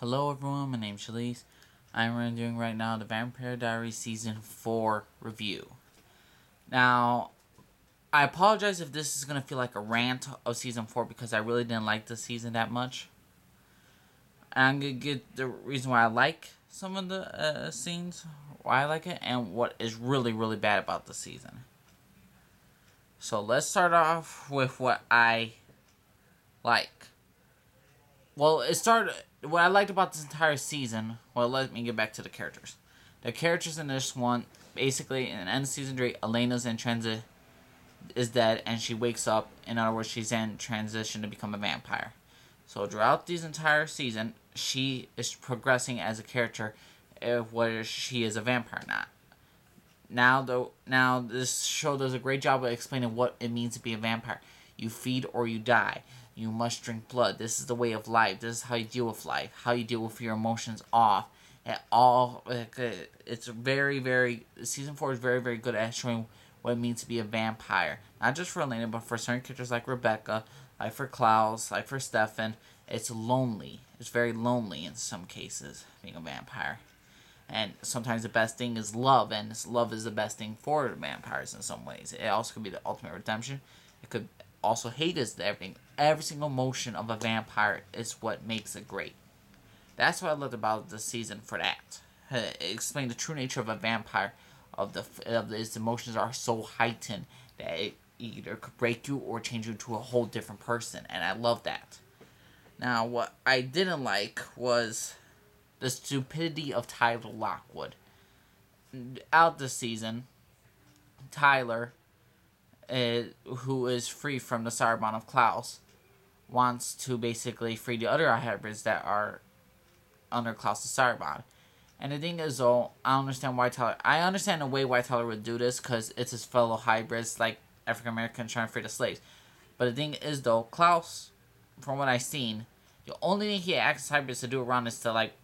Hello everyone, my name's Silas. I'm doing right now the Vampire Diaries Season 4 review. Now, I apologize if this is going to feel like a rant of Season 4 because I really didn't like the season that much. And I'm going to get the reason why I like some of the scenes, why I like it, and what is really, really bad about the season. So let's start off with what I like. Well, it started. What I liked about this entire season. Well, let me get back to the characters. The characters in this one, basically, in the end of season 3, Elena's in transit, is dead, and she wakes up. In other words, she's in transition to become a vampire. So throughout this entire season, she is progressing as a character, whether she is a vampire or not. Now this show does a great job of explaining what it means to be a vampire. You feed or you die. You must drink blood. This is the way of life. This is how you deal with life. How you deal with your emotions off. It's very season 4 is very good at showing what it means to be a vampire. Not just for Elena, but for certain characters like Rebecca, like for Klaus, like for Stefan. It's lonely. It's very lonely in some cases being a vampire. And sometimes the best thing is love, and love is the best thing for vampires in some ways. It also could be the ultimate redemption. It could also hate is everything. Every single emotion of a vampire is what makes it great. That's what I loved about the season for that. It explained the true nature of a vampire. Its emotions are so heightened that it either could break you or change you to a whole different person, and I love that. Now, what I didn't like was the stupidity of Tyler Lockwood. Out this season, Tyler, who is free from the Sarabon of Klaus, wants to basically free the other hybrids that are under Klaus' Sarabon. And the thing is, though, I understand why Tyler. I understand the way why Tyler would do this because it's his fellow hybrids, like African Americans trying to free the slaves. But the thing is, though, Klaus, from what I've seen, the only thing he asks hybrids to do around is to like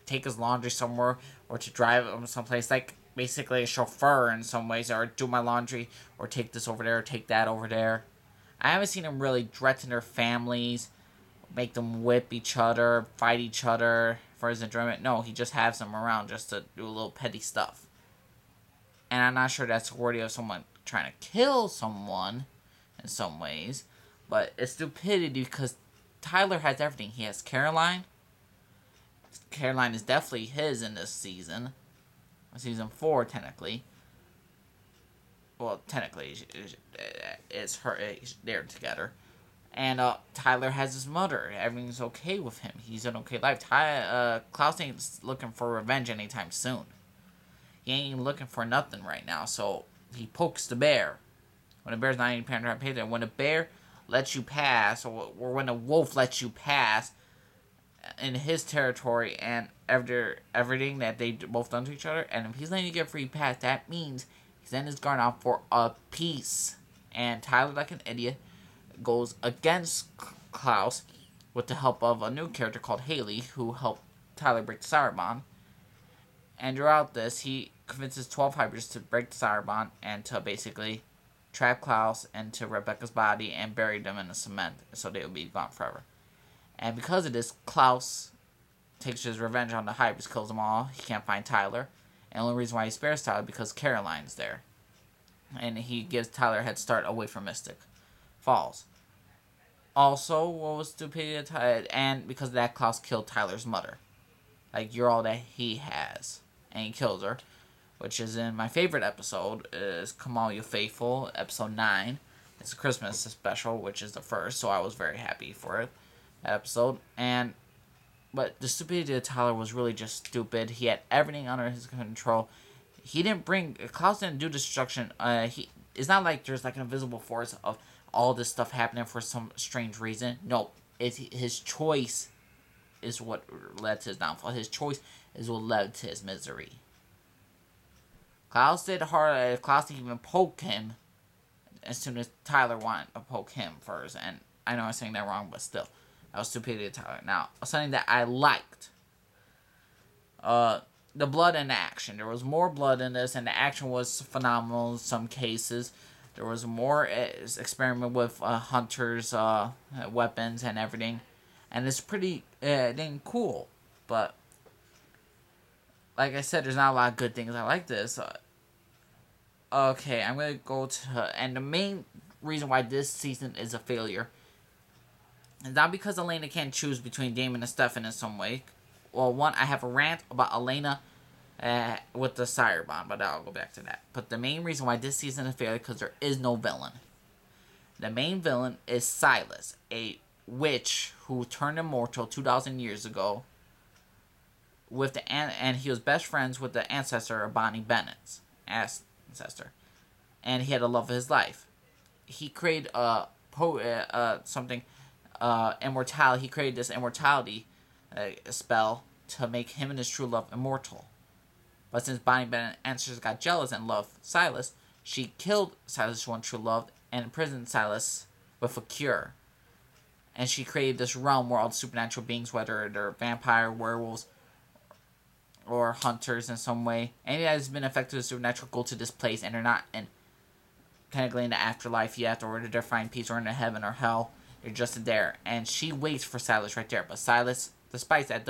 take his laundry somewhere or to drive him someplace, like basically a chauffeur in some ways, or do my laundry or take this over there or take that over there. I haven't seen him really threaten their families, make them whip each other, fight each other for his enjoyment. No, he just has them around just to do a little petty stuff. And I'm not sure that's worthy of someone trying to kill someone in some ways. But it's stupidity because Tyler has everything. He has Caroline. Caroline is definitely his in this season. Season 4, technically. Well, technically, it's her. They're together. And Tyler has his mother. Everything's okay with him. He's an okay life. Klaus ain't looking for revenge anytime soon. He ain't looking for nothing right now. So he pokes the bear. When the bear's not even paying attention, when the bear lets you pass, or when a wolf lets you pass in his territory, and after everything that they both done to each other, and if he's letting you get free pass, that means he's in his guard out for a peace. And Tyler, like an idiot, goes against Klaus with the help of a new character called Haley, who helped Tyler break the Sarabon. And throughout this, he convinces 12 hybrids to break the Sarabon and to basically trap Klaus into Rebecca's body and bury them in the cement so they will be gone forever. And because of this, Klaus takes his revenge on the hybrids, kills them all. He can't find Tyler. And the only reason why he spares Tyler is because Caroline's there. And he gives Tyler a head start away from Mystic Falls. Also, what was stupid, and because of that, Klaus killed Tyler's mother. Like, you're all that he has. And he kills her. Which is in my favorite episode, is Come All You Faithful, episode 9. It's a Christmas special, which is the first, so I was very happy for it. That episode. But the stupidity of Tyler was really just stupid. He had everything under his control. Klaus didn't do destruction. It's not like there's like an invisible force of all this stuff happening for some strange reason. No, it's his choice is what led to his downfall. His choice is what led to his misery. Klaus did hard. Klaus didn't even poke him as soon as Tyler wanted to poke him first. And I know I'm saying that wrong, but still. That was stupidity of Tyler. Now, something that I liked. The blood and the action. There was more blood in this, and the action was phenomenal in some cases. There was more experiment with hunters' weapons and everything. And it's pretty cool. But like I said, there's not a lot of good things I like this. Okay, I'm gonna go to, and the main reason why this season is a failure is not because Elena can't choose between Damon and Stefan in some way. Well, one, I have a rant about Elena with the Sire Bond, but I'll go back to that. But the main reason why this season is a failure is because there is no villain. The main villain is Silas, a witch who turned immortal 2,000 years ago, with and he was best friends with the ancestor of Bonnie Bennett's ancestor, and he had the love of his life. He created immortality. He created this immortality spell to make him and his true love immortal. But since Bonnie Bennett's ancestors got jealous and loved Silas, she killed Silas' one true love and imprisoned Silas with a cure. And she created this realm where all the supernatural beings, whether they're vampire, werewolves, or hunters in some way, any that has been affected with supernatural, go to this place, and they're not in technically in the afterlife yet, or to their fine peace, or in the heaven or hell. They're just there, and she waits for Silas right there. But Silas, despite that,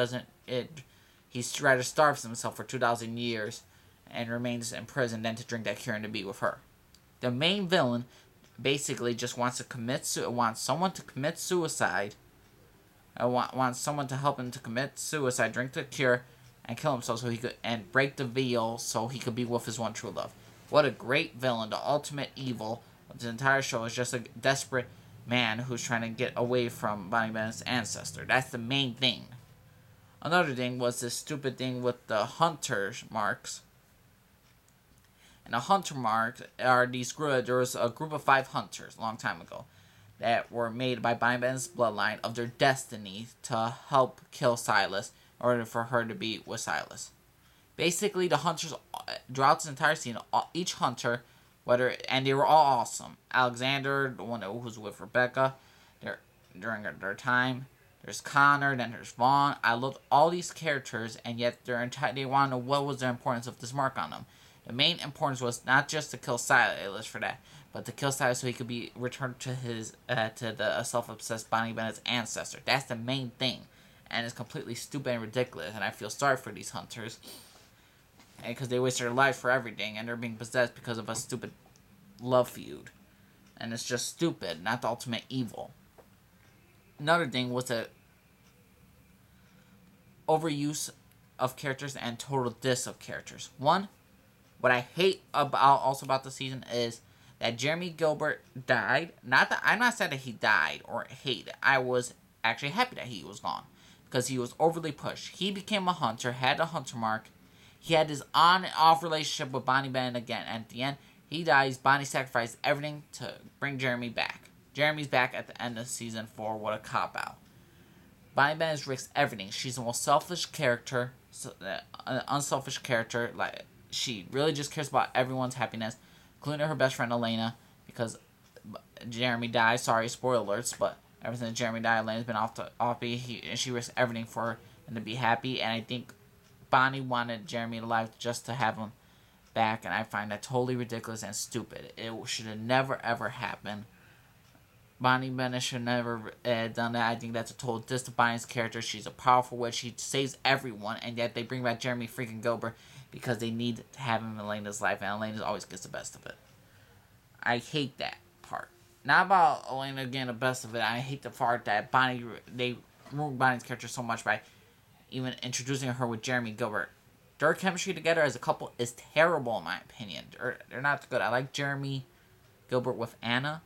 he's rather starves himself for 2,000 years and remains in prison than to drink that cure and to be with her. The main villain basically just wants someone to commit suicide. Wants someone to help him to commit suicide, drink the cure, and kill himself so he could, and break the veil so he could be with his one true love. What a great villain! The ultimate evil of the entire show is just a desperate man who's trying to get away from Bonnie Bennett's ancestor. That's the main thing. Another thing was this stupid thing with the hunter marks. And the hunter marks are these group. There was a group of 5 hunters a long time ago that were made by Bonnie Bennett's bloodline of their destiny to help kill Silas in order for her to be with Silas. Basically, the hunters throughout this entire scene, each hunter, and they were all awesome. Alexander, the one who was with Rebecca, during their time. There's Connor, then there's Vaughn. I loved all these characters, and yet they want to know what was the importance of this mark on them. The main importance was not just to kill Silas for that, but to kill Silas so he could be returned to the self-obsessed Bonnie Bennett's ancestor. That's the main thing, and it's completely stupid and ridiculous. And I feel sorry for these hunters, because they waste their life for everything, and they're being possessed because of a stupid love feud, and it's just stupid, not the ultimate evil. Another thing was the overuse of characters and total diss of characters. One, what I hate about the season is that Jeremy Gilbert died. I'm not saying that he died or hate it. I was actually happy that he was gone, because he was overly pushed. He became a hunter, had a hunter mark. He had this on and off relationship with Bonnie Bennett again. And at the end, he dies. Bonnie sacrificed everything to bring Jeremy back. Jeremy's back at the end of season 4. What a cop-out. Bonnie Bennett risks everything. She's the most selfish character, an unselfish character. Like, she really just cares about everyone's happiness, including her best friend Elena, because Jeremy died. Sorry, spoiler alerts, but ever since Jeremy died, Elena's been and she risks everything for her and to be happy. And I think Bonnie wanted Jeremy alive just to have him back, and I find that totally ridiculous and stupid. It should have never ever happened. Bonnie Bennett should never done that. I think that's a total diss to Bonnie's character. She's a powerful witch. She saves everyone, and yet they bring back Jeremy freaking Gilbert because they need to have him in Elena's life, and Elena always gets the best of it. I hate that part. Not about Elena getting the best of it. I hate the part that they ruined Bonnie's character so much by even introducing her with Jeremy Gilbert. Their chemistry together as a couple is terrible, in my opinion. They're not good. I like Jeremy Gilbert with Anna,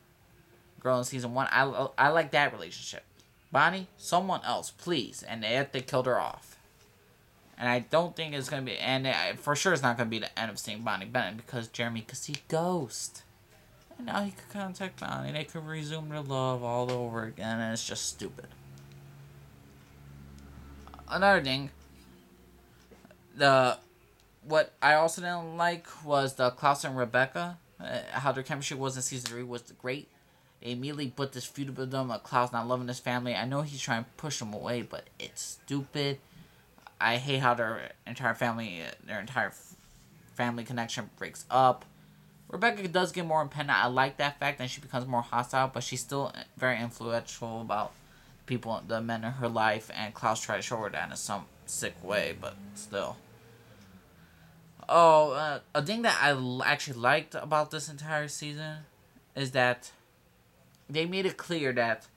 girl in season 1. I like that relationship. Bonnie, someone else, please. And they killed her off. And I don't think it's going to be, and for sure it's not going to be the end of seeing Bonnie Bennett, because Jeremy could see Ghost. And now he could contact Bonnie, and they could resume their love all over again, and it's just stupid. Another thing, what I also didn't like was the Klaus and Rebecca. How their chemistry was in season 3 was great. They immediately put this feud with them of Klaus not loving his family. I know he's trying to push them away, but it's stupid. I hate how their entire family connection breaks up. Rebecca does get more independent. I like that fact, and she becomes more hostile, but she's still very influential about people, the men in her life, and Klaus tried to show her that in some sick way, but still. Oh, a thing that I actually liked about this entire season is that they made it clear that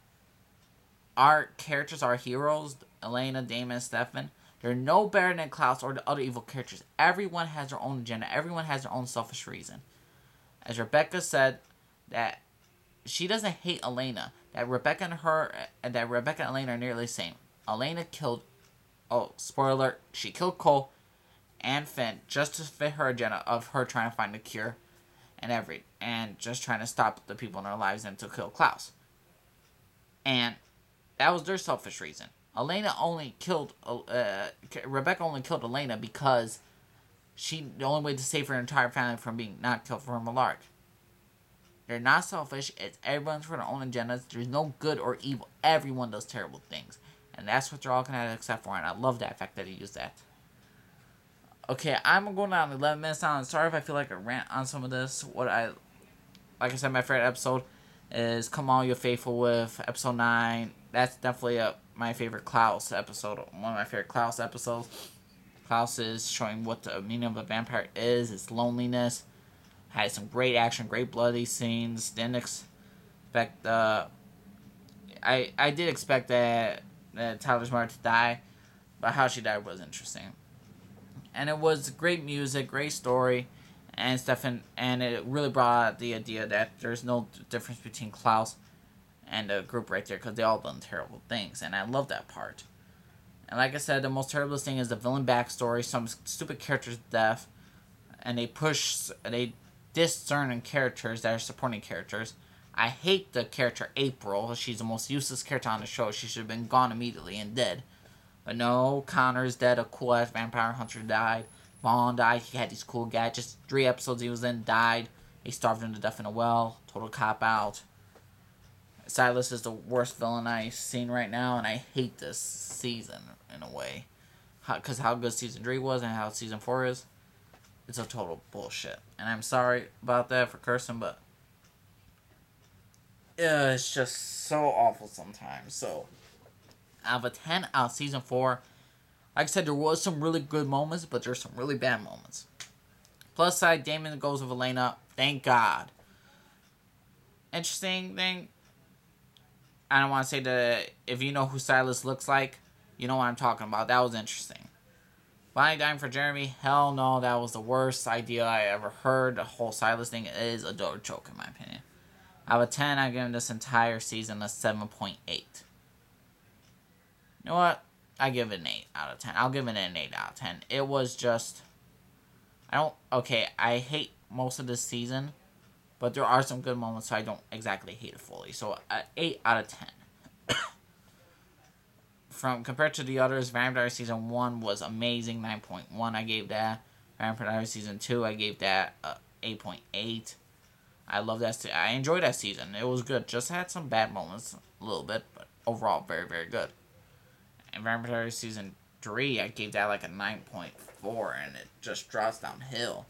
our characters, our heroes, Elena, Damon, Stefan, they're no better than Klaus or the other evil characters. Everyone has their own agenda. Everyone has their own selfish reason. As Rebecca said, that she doesn't hate Elena. That Rebecca and Elena are nearly the same. Elena killed. Oh, spoiler alert! She killed Cole and Finn just to fit her agenda of her trying to find a cure, and just trying to stop the people in her lives and to kill Klaus. And that was their selfish reason. Rebecca only killed Elena because the only way to save her entire family from being not killed from Malark. They're not selfish. It's everyone's for their own agendas. There's no good or evil. Everyone does terrible things. And that's what they're all going to have to accept for. And I love that fact that he used that. Okay, I'm going on 11 minutes now. I'm sorry if I feel like I rant on some of this. Like I said, my favorite episode is Come All You Faithful with episode 9. That's definitely my favorite Klaus episode. One of my favorite Klaus episodes. Klaus is showing what the meaning of a vampire is. Its loneliness. Had some great action, great bloody scenes. Didn't expect I did expect that Tyler Smart to die, but how she died was interesting. And it was great music, great story, and stuff, and it really brought out the idea that there's no difference between Klaus and the group right there, because they all done terrible things, and I love that part. And like I said, the most terrible thing is the villain backstory, some stupid character's death, and they diss certain characters that are supporting characters. I hate the character April. She's the most useless character on the show. She should have been gone immediately and dead. But no, Connor's dead. A cool-ass vampire hunter died. Vaughn died. He had these cool gadgets. 3 episodes he was in, died. He starved him to death in a well. Total cop-out. Silas is the worst villain I've seen right now, and I hate this season in a way. Because how good Season 3 was and how Season 4 is. It's a total bullshit. And I'm sorry about that for cursing, but it's just so awful sometimes. So, out of a 10 out of Season 4, like I said, there was some really good moments, but there's some really bad moments. Plus side, Damon goes with Elena. Thank God. Interesting thing, I don't want to say that if you know who Silas looks like, you know what I'm talking about. That was interesting. Bonnie dying for Jeremy? Hell no, that was the worst idea I ever heard. The whole Silas thing is a door joke in my opinion. Out of 10, I give this entire season a 7.8. You know what? I give it an 8 out of 10. I'll give it an 8 out of 10. It was just... I hate most of this season, but there are some good moments, so I don't exactly hate it fully. So, 8 out of 10. Compared to the others, Vampire Diaries Season 1 was amazing, 9.1 I gave that. Vampire Diaries Season 2, I gave that 8.8. I love that. I enjoyed that season. It was good. Just had some bad moments, a little bit, but overall, very, very good. And Vampire Diaries Season 3, I gave that like a 9.4, and it just drops downhill.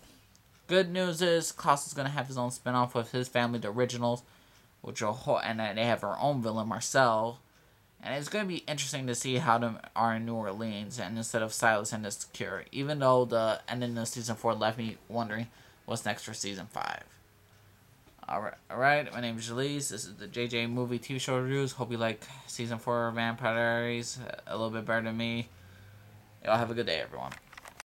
Good news is, Klaus is going to have his own spinoff with his family, the Originals, and then they have their own villain, Marcel. And it's going to be interesting to see how they are in New Orleans and instead of Silas and this cure. Even though the ending of Season 4 left me wondering what's next for Season 5. Alright, my name is Jalise. This is the JJ Movie TV Show Reviews. Hope you like Season 4 of Vampire Diaries a little bit better than me. Y'all have a good day, everyone.